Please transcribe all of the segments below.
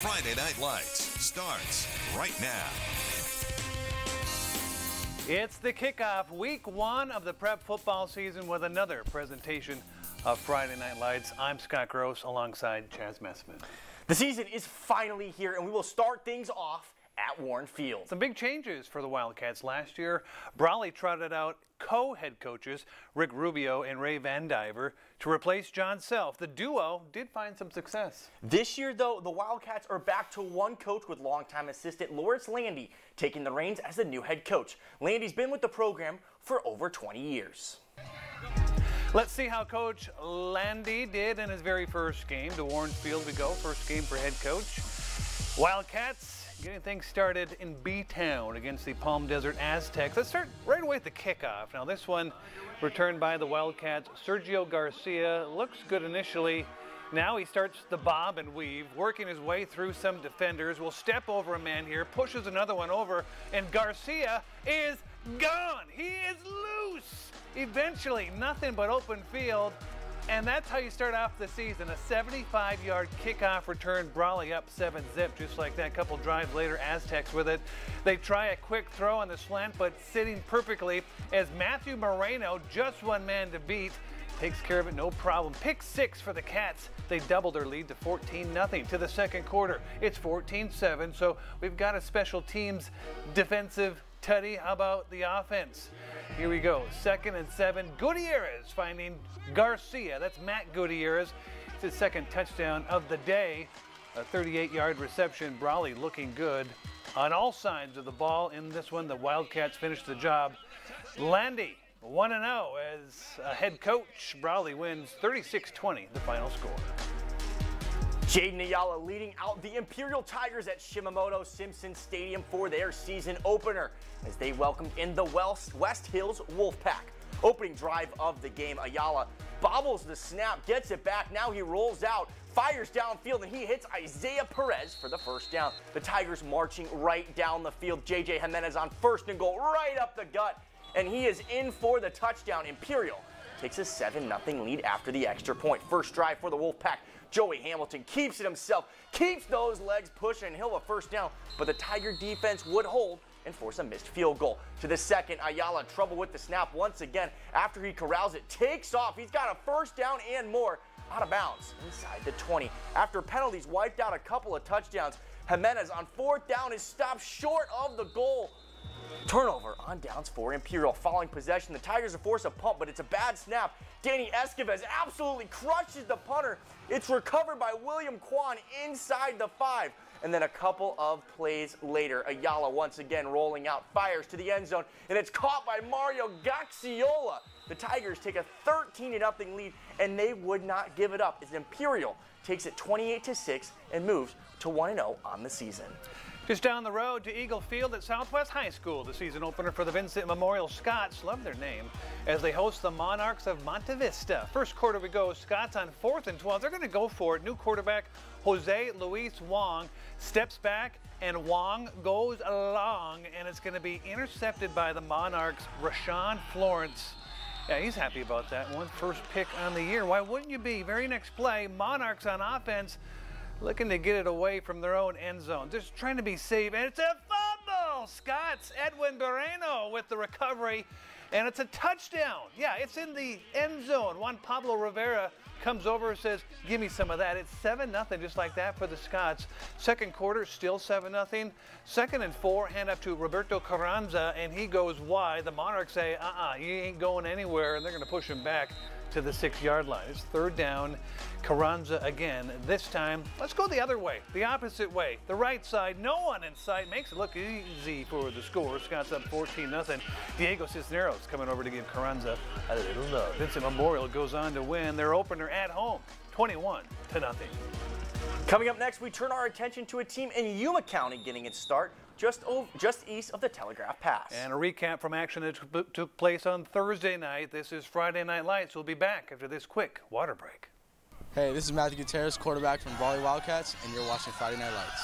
Friday Night Lights starts right now. It's the kickoff, week one of the prep football season with another presentation of Friday Night Lights. I'm Scott Gross alongside Chaz Messman. The season is finally here, and we will start things off at Warren Field. Some big changes for the Wildcats last year. Brawley trotted out co-head coaches Rick Rubio and Ray Van Diver to replace John Self. The duo did find some success. This year, though, the Wildcats are back to one coach with longtime assistant Lawrence Landy taking the reins as the new head coach. Landy's been with the program for over 20 years. Let's see how Coach Landy did in his very first game. To Warren Field we go, first game for head coach. Wildcats getting things started in B-Town against the Palm Desert Aztecs. Let's start right away at the kickoff. Now this one returned by the Wildcats. Sergio Garcia looks good initially. Now he starts the bob and weave, working his way through some defenders. Will step over a man here, pushes another one over, and Garcia is gone. He is loose. Eventually, nothing but open field. And that's how you start off the season. A 75-yard kickoff return, Brawley up 7-zip, just like that. Couple drives later, Aztecs with it. They try a quick throw on the slant, but sitting perfectly as Matthew Moreno, just one man to beat, takes care of it, no problem. Pick six for the Cats. They double their lead to 14-0 to the second quarter. It's 14-7, so we've got a special teams defensive tutty. How about the offense? Here we go. 2nd and 7. Gutierrez finding Garcia. That's Matt Gutierrez. It's his second touchdown of the day. A 38-yard reception. Brawley looking good on all sides of the ball. In this one, the Wildcats finished the job. Landy 1-0 as a head coach. Brawley wins 36-20, the final score. Jaden Ayala leading out the Imperial Tigers at Shimamoto Simpson Stadium for their season opener as they welcomed in the West Hills Wolfpack. Opening drive of the game, Ayala bobbles the snap, gets it back. Now he rolls out, fires downfield, and he hits Isaiah Perez for the first down. The Tigers marching right down the field. J.J. Jimenez on 1st and goal, right up the gut, and he is in for the touchdown. Imperial takes a 7-0 lead after the extra point. First drive for the Wolfpack. Joey Hamilton keeps it himself, keeps those legs pushing, and he'll have a first down, but the Tiger defense would hold and force a missed field goal. To the second, Ayala trouble with the snap once again. After he corrals it, takes off. He's got a first down and more, out of bounds inside the 20. After penalties wiped out a couple of touchdowns, Jimenez on 4th down is stopped short of the goal. Turnover on downs for Imperial. Following possession, the Tigers are forced to pump, but it's a bad snap. Danny Escobar absolutely crushes the punter. It's recovered by William Kwan inside the 5. And then a couple of plays later, Ayala once again rolling out, fires to the end zone, and it's caught by Mario Gaxiola. The Tigers take a 13-0 lead, and they would not give it up as Imperial takes it 28-6 and moves to 1-0 on the season. Just down the road to Eagle Field at Southwest High School, the season opener for the Vincent Memorial Scots, love their name, as they host the Monarchs of Monte Vista. First quarter we go, Scots on 4th and 12. They're going to go for it. New quarterback Jose Luis Wong steps back, and Wong goes long, and it's going to be intercepted by the Monarchs, Rashawn Florence. Yeah, he's happy about that one. First pick on the year. Why wouldn't you be? Very next play, Monarchs on offense, looking to get it away from their own end zone. Just trying to be safe, and it's a fumble! Scots, Edwin Moreno with the recovery, and it's a touchdown. Yeah, it's in the end zone. Juan Pablo Rivera comes over and says, give me some of that. It's 7-0, just like that for the Scots. Second quarter, still 7-0. 2nd and 4, hand up to Roberto Carranza, and he goes wide. The Monarchs say, you ain't going anywhere, and they're going to push him back to the 6-yard line. It's 3rd down. Carranza again. This time, let's go the other way, the opposite way. The right side, no one in sight. Makes it look easy for the score. Scott's up 14-0. Diego Cisneros coming over to give Carranza a little love. Vincent Memorial goes on to win their opener at home, 21-0. Coming up next, we turn our attention to a team in Yuma County getting its start just east of the Telegraph Pass. And a recap from action that took place on Thursday night. This is Friday Night Lights. We'll be back after this quick water break. Hey, this is Matthew Gutierrez, quarterback from Brawley Wildcats, and you're watching Friday Night Lights.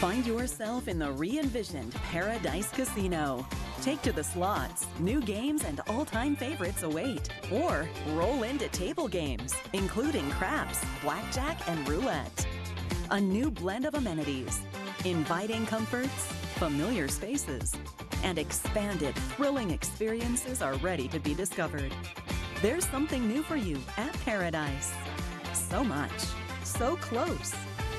Find yourself in the re-envisioned Paradise Casino. Take to the slots. New games and all-time favorites await. Or roll into table games, including craps, blackjack, and roulette. A new blend of amenities, inviting comforts, familiar spaces, and expanded, thrilling experiences are ready to be discovered. There's something new for you at Paradise. So much, so close.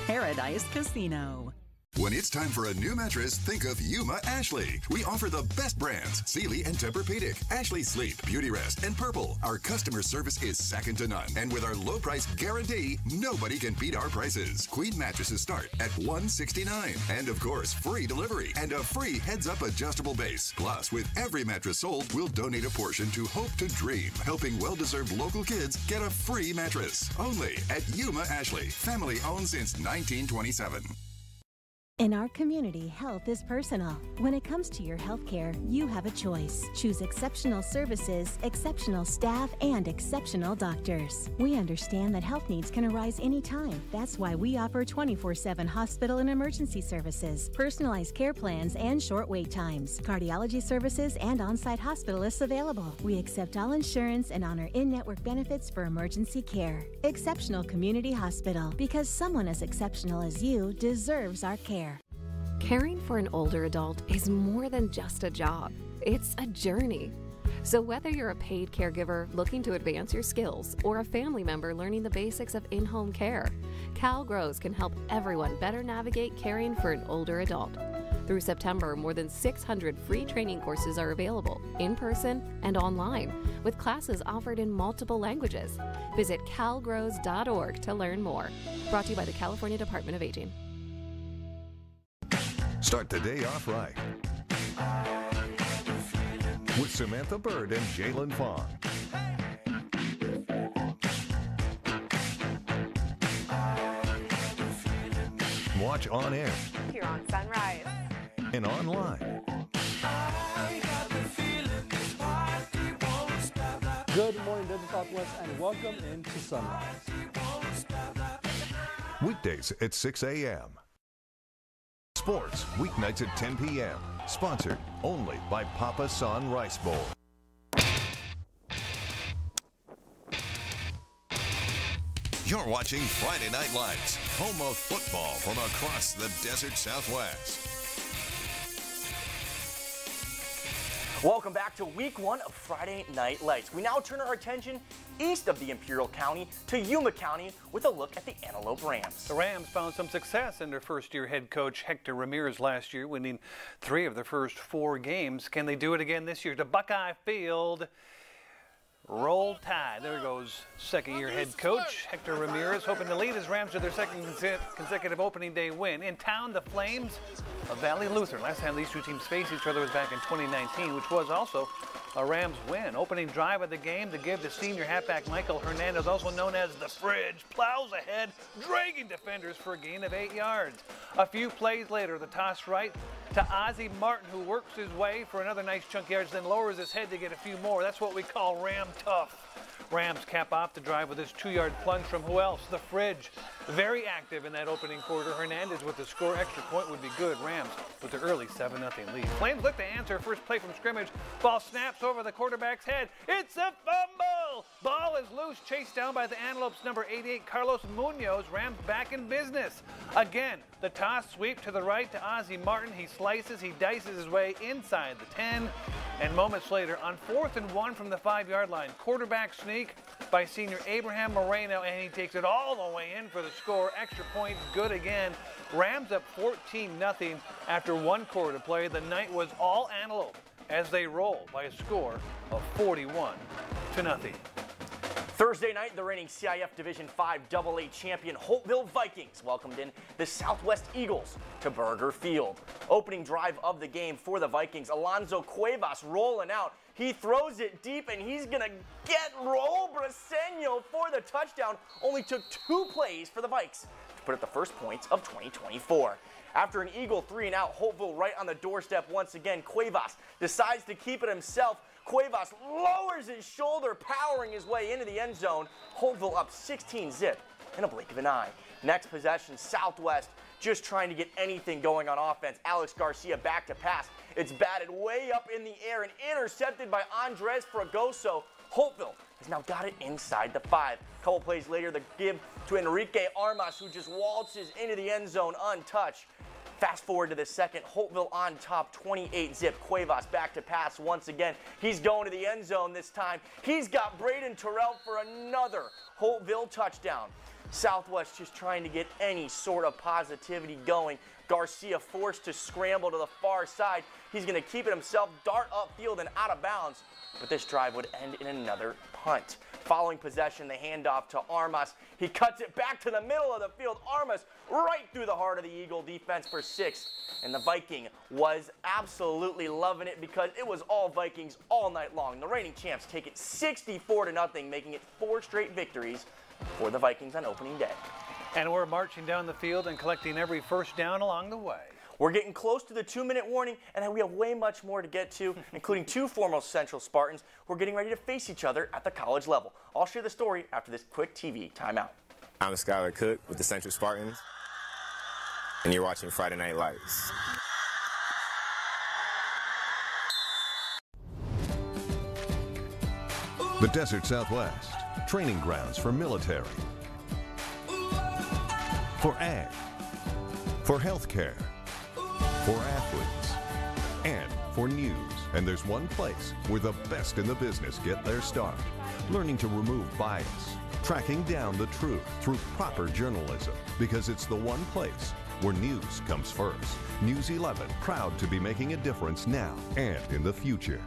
Paradise Casino. When it's time for a new mattress, think of Yuma Ashley. We offer the best brands, Sealy and Tempur-Pedic, Ashley Sleep, Beauty Rest, and Purple. Our customer service is second to none. And with our low price guarantee, nobody can beat our prices. Queen mattresses start at $169. And of course, free delivery and a free heads-up adjustable base. Plus, with every mattress sold, we'll donate a portion to Hope to Dream, helping well-deserved local kids get a free mattress. Only at Yuma Ashley. Family owned since 1927. In our community, health is personal. When it comes to your health care, you have a choice. Choose exceptional services, exceptional staff, and exceptional doctors. We understand that health needs can arise anytime. That's why we offer 24/7 hospital and emergency services, personalized care plans, and short wait times. Cardiology services and on-site hospitalists available. We accept all insurance and honor in-network benefits for emergency care. Exceptional Community Hospital, because someone as exceptional as you deserves our care. Caring for an older adult is more than just a job. It's a journey. So whether you're a paid caregiver looking to advance your skills or a family member learning the basics of in-home care, CalGrows can help everyone better navigate caring for an older adult. Through September, more than 600 free training courses are available, in person and online, with classes offered in multiple languages. Visit calgrows.org to learn more. Brought to you by the California Department of Aging. Start the day off right with Samantha Bird and Jalen Fong. Watch on air. Here on Sunrise. And online. Good morning, Desert Southwest, and welcome into Sunrise. Weekdays at 6 a.m. Sports, weeknights at 10 p.m. Sponsored only by Papa San Rice Bowl. You're watching Friday Night Lights, home of football from across the desert Southwest. Welcome back to week one of Friday Night Lights. We now turn our attention east of the Imperial County to Yuma County with a look at the Antelope Rams. The Rams found some success under first-year head coach Hector Ramirez last year, winning 3 of their first 4 games. Can they do it again this year? To Buckeye Field. Roll Tide. There goes second-year head coach Hector Ramirez, hoping to lead his Rams to their second consecutive opening day win. In town, the Flames of Valley Lutheran. Last time these two teams faced each other was back in 2019, which was also a Rams win. Opening drive of the game to give to senior halfback Michael Hernandez, also known as the Fridge, plows ahead, dragging defenders for a gain of 8 yards. A few plays later, the toss right to Ozzie Martin, who works his way for another nice chunk of yards, then lowers his head to get a few more. That's what we call Ram tough. Rams cap off the drive with this 2-yard plunge from who else? The Fridge. Very active in that opening quarter. Hernandez with the score. Extra point would be good. Rams with the early 7-0 lead. Flames look to answer. First play from scrimmage. Ball snaps over the quarterback's head. It's a fumble! Ball is loose. Chased down by the Antelopes' number 88, Carlos Munoz. Rams back in business. Again, the toss sweep to the right to Ozzie Martin. He slices. He dices his way inside the 10. And moments later, on 4th and 1 from the 5-yard line, quarterback sneak by senior Abraham Moreno, and he takes it all the way in for the score. Extra point, good again. Rams up 14-0 after 1 quarter to play. The night was all Antelope as they roll by a score of 41-0. Thursday night, the reigning CIF Division 5 AA champion Holtville Vikings welcomed in the Southwest Eagles to Burger Field. Opening drive of the game for the Vikings, Alonzo Cuevas rolling out. He throws it deep, and he's going to get Raul Briseño for the touchdown. Only took 2 plays for the Vikes to put up the first points of 2024. After an Eagle 3-and-out, Holtville right on the doorstep once again. Cuevas decides to keep it himself. Cuevas lowers his shoulder, powering his way into the end zone. Holtville up 16-0 in a blink of an eye. Next possession, Southwest just trying to get anything going on offense. Alex Garcia back to pass. It's batted way up in the air and intercepted by Andres Fragoso. Holtville has now got it inside the 5. A couple plays later, the give to Enrique Armas, who just waltzes into the end zone untouched. Fast forward to the second, Holtville on top, 28-zip. Cuevas back to pass once again. He's going to the end zone this time. He's got Braden Terrell for another Holtville touchdown. Southwest just trying to get any sort of positivity going. Garcia forced to scramble to the far side. He's going to keep it himself, dart upfield and out of bounds. But this drive would end in another punt. Following possession, the handoff to Armas. He cuts it back to the middle of the field. Armas right through the heart of the Eagle defense for 6. And the Viking was absolutely loving it because it was all Vikings all night long. The reigning champs take it 64-0, making it 4 straight victories for the Vikings on opening day. And we're marching down the field and collecting every first down along the way. We're getting close to the 2-minute warning, and we have way much more to get to, including 2 former Central Spartans who are getting ready to face each other at the college level. I'll share the story after this quick TV timeout. I'm Skylar Cook with the Central Spartans, and you're watching Friday Night Lights. The Desert Southwest, training grounds for military, for ag, for healthcare, for athletes, and for news. And there's one place where the best in the business get their start. Learning to remove bias, tracking down the truth through proper journalism, because it's the one place where news comes first. News 11, proud to be making a difference now and in the future.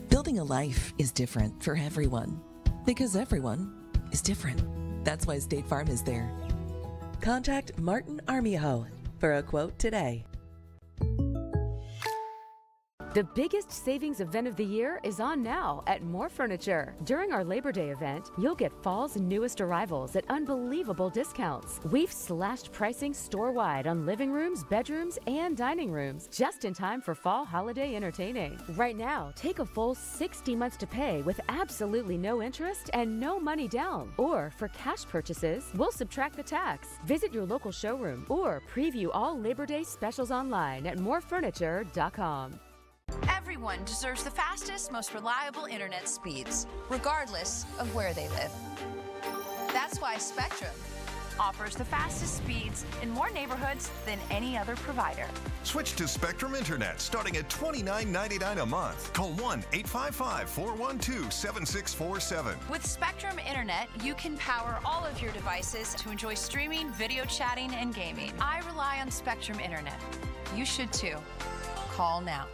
Building a life is different for everyone, because everyone is different. That's why State Farm is there. Contact Martin Armijo for a quote today. The biggest savings event of the year is on now at More Furniture. During our Labor Day event, you'll get fall's newest arrivals at unbelievable discounts. We've slashed pricing store-wide on living rooms, bedrooms, and dining rooms, just in time for fall holiday entertaining. Right now, take a full 60 months to pay with absolutely no interest and no money down. Or for cash purchases, we'll subtract the tax. Visit your local showroom or preview all Labor Day specials online at morefurniture.com. Everyone deserves the fastest, most reliable internet speeds, regardless of where they live. That's why Spectrum offers the fastest speeds in more neighborhoods than any other provider. Switch to Spectrum Internet starting at $29.99 a month. Call 1-855-412-7647. With Spectrum Internet, you can power all of your devices to enjoy streaming, video chatting, and gaming. I rely on Spectrum Internet. You should too. Call now.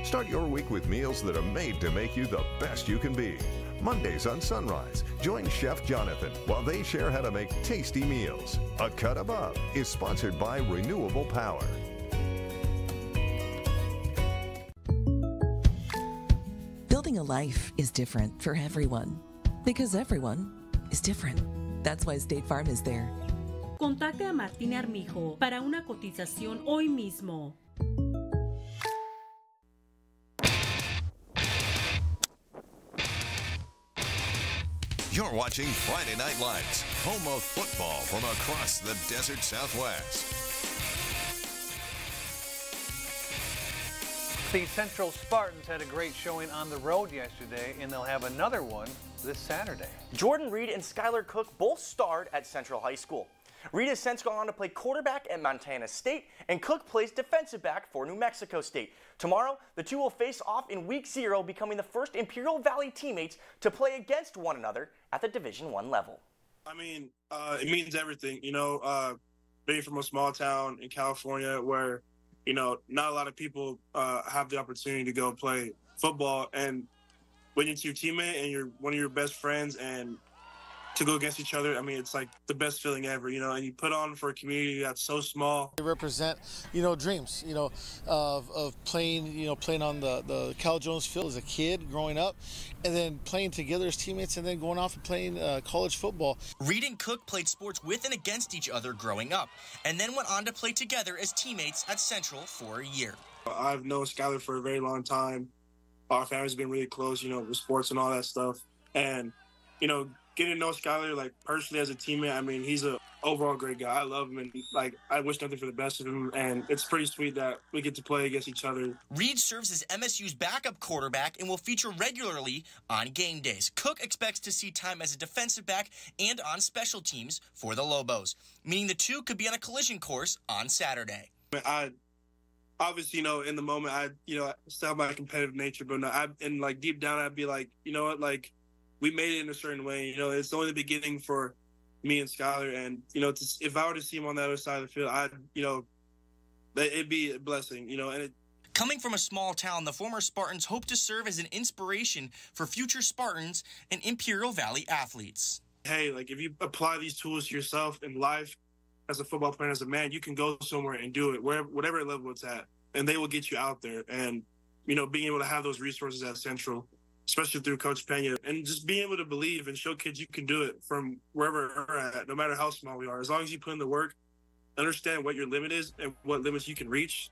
Start your week with meals that are made to make you the best you can be. Mondays on Sunrise, join Chef Jonathan while they share how to make tasty meals. A Cut Above is sponsored by Renewable Power. Building a life is different for everyone, because everyone is different. That's why State Farm is there. Contacte a Martín Armijo para una cotización hoy mismo. You're watching Friday Night Lights, home of football from across the Desert Southwest. The Central Spartans had a great showing on the road yesterday, and they'll have another one this Saturday. Jordan Reed and Skylar Cook both starred at Central High School. Reed has since gone on to play quarterback at Montana State, and Cook plays defensive back for New Mexico State. Tomorrow, the two will face off in Week 0, becoming the first Imperial Valley teammates to play against one another at the Division I level. I mean, it means everything, you know, being from a small town in California where, you know, not a lot of people have the opportunity to go play football, and when it's your teammate and you're one of your best friends and to go against each other, I mean, it's like the best feeling ever, you know, and you put on for a community that's so small. They represent, dreams, of playing, playing on the Cal Jones field as a kid growing up, and then playing together as teammates, and then going off and playing college football. Reed and Cook played sports with and against each other growing up, and then went on to play together as teammates at Central for a year. I've known Skylar for a very long time. Our family's been really close, with sports and all that stuff. And, getting to know Skylar, like, personally as a teammate, I mean, he's an overall great guy. I love him, and, like, I wish nothing for the best of him. And it's pretty sweet that we get to play against each other. Reed serves as MSU's backup quarterback and will feature regularly on game days. Cook expects to see time as a defensive back and on special teams for the Lobos, meaning the two could be on a collision course on Saturday. Obviously, in the moment, I still have my competitive nature, but deep down, I'd be like, you know what, like, we made it in a certain way. It's only the beginning for me and Skylar, and if I were to see him on the other side of the field, it'd be a blessing, and Coming from a small town, the former Spartans hope to serve as an inspiration for future Spartans and Imperial Valley athletes. Hey, like, if you apply these tools to yourself in life, as a football player, as a man, you can go somewhere and do it, whatever level it's at, and they will get you out there. And, being able to have those resources at Central, especially through Coach Pena, and just being able to believe and show kids you can do it from wherever we're at, no matter how small we are. As long as you put in the work, understand what your limit is and what limits you can reach,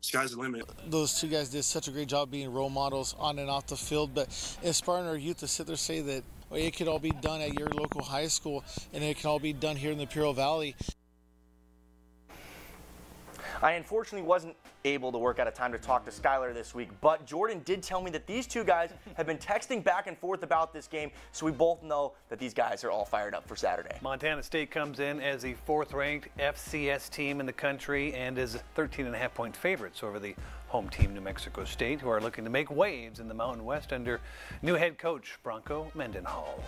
sky's the limit. Those two guys did such a great job being role models on and off the field, but inspiring our youth to sit there and say that it could all be done at your local high school, and it can all be done here in the Imperial Valley. I unfortunately wasn't able to work out a time to talk to Skylar this week, but Jordan did tell me that these two guys have been texting back and forth about this game, so we both know that these guys are all fired up for Saturday. Montana State comes in as the 4th-ranked FCS team in the country and is 13.5-point favorites over the home team New Mexico State, who are looking to make waves in the Mountain West under new head coach Bronco Mendenhall.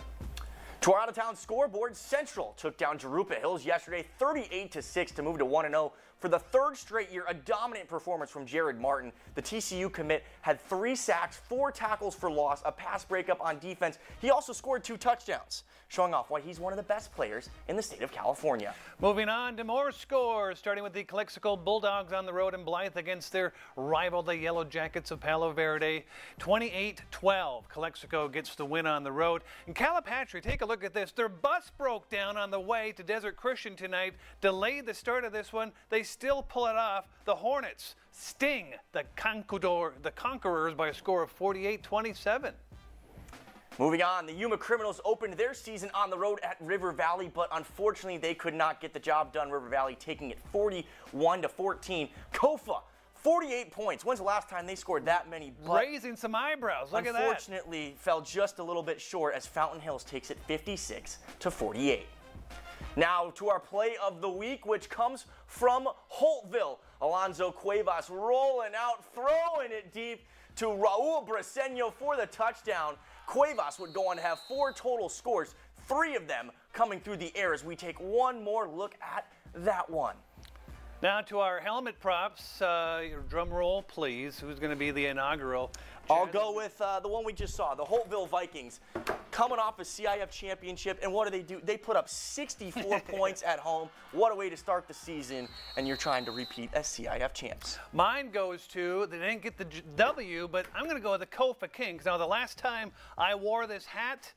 To our out-of-town scoreboard, Central took down Jurupa Hills yesterday 38-6 to move to 1-0. For the 3rd straight year, a dominant performance from Jared Martin. The TCU commit had 3 sacks, 4 tackles for loss, a pass breakup on defense. He also scored 2 touchdowns, showing off why he's one of the best players in the state of California. Moving on to more scores, starting with the Calexico Bulldogs on the road in Blythe against their rival, the Yellow Jackets of Palo Verde. 28-12, Calexico gets the win on the road. And Calipatri, take a look at this. Their bus broke down on the way to Desert Christian tonight, delayed the start of this one. They still pull it off. The Hornets sting the Conquerors by a score of 48-27. Moving on, the Yuma Criminals opened their season on the road at River Valley, but unfortunately they could not get the job done. River Valley taking it 41-14. Kofa, 48 points. When's the last time they scored that many? Raising some eyebrows. Look at that. Unfortunately, fell just a little bit short as Fountain Hills takes it 56-48. Now to our play of the week, which comes from Holtville. Alonzo Cuevas rolling out, throwing it deep to Raul Briseño for the touchdown. Cuevas would go on to have 4 total scores, 3 of them coming through the air as we take one more look at that one. Now to our helmet props. Drum roll, please. Who's going to be the inaugural? I'll go with the one we just saw, the Holtville Vikings, coming off a CIF championship. And what do? They put up 64 points at home. What a way to start the season, and you're trying to repeat as CIF champs. Mine goes to, they didn't get the W, but I'm going to go with the Kofa Kings. Now, the last time I wore this hat,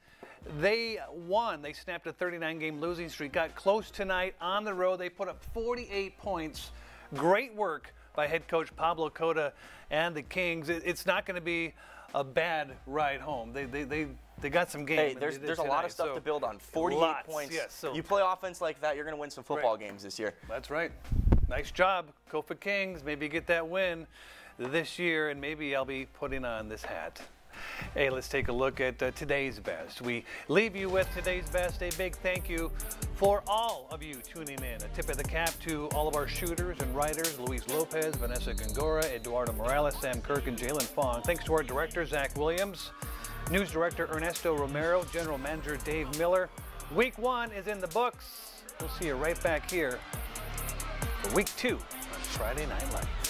they won. They snapped a 39-game losing streak, got close tonight on the road. They put up 48 points. Great work by head coach Pablo Cota and the Kings. It's not going to be a bad ride home. They got some games. Hey, there's a lot of stuff to build on. 48 points. Yes, so you play offense like that, you're going to win some football games this year. That's right. Nice job, Kofa Kings. Maybe get that win this year, and maybe I'll be putting on this hat. Hey, let's take a look at today's best. We leave you with today's best. A big thank you for all of you tuning in. A tip of the cap to all of our shooters and writers, Luis Lopez, Vanessa Gongora, Eduardo Morales, Sam Kirk, and Jalen Fong. Thanks to our director, Zach Williams, news director Ernesto Romero, general manager Dave Miller. Week 1 is in the books. We'll see you right back here for week 2 on Friday Night Lights.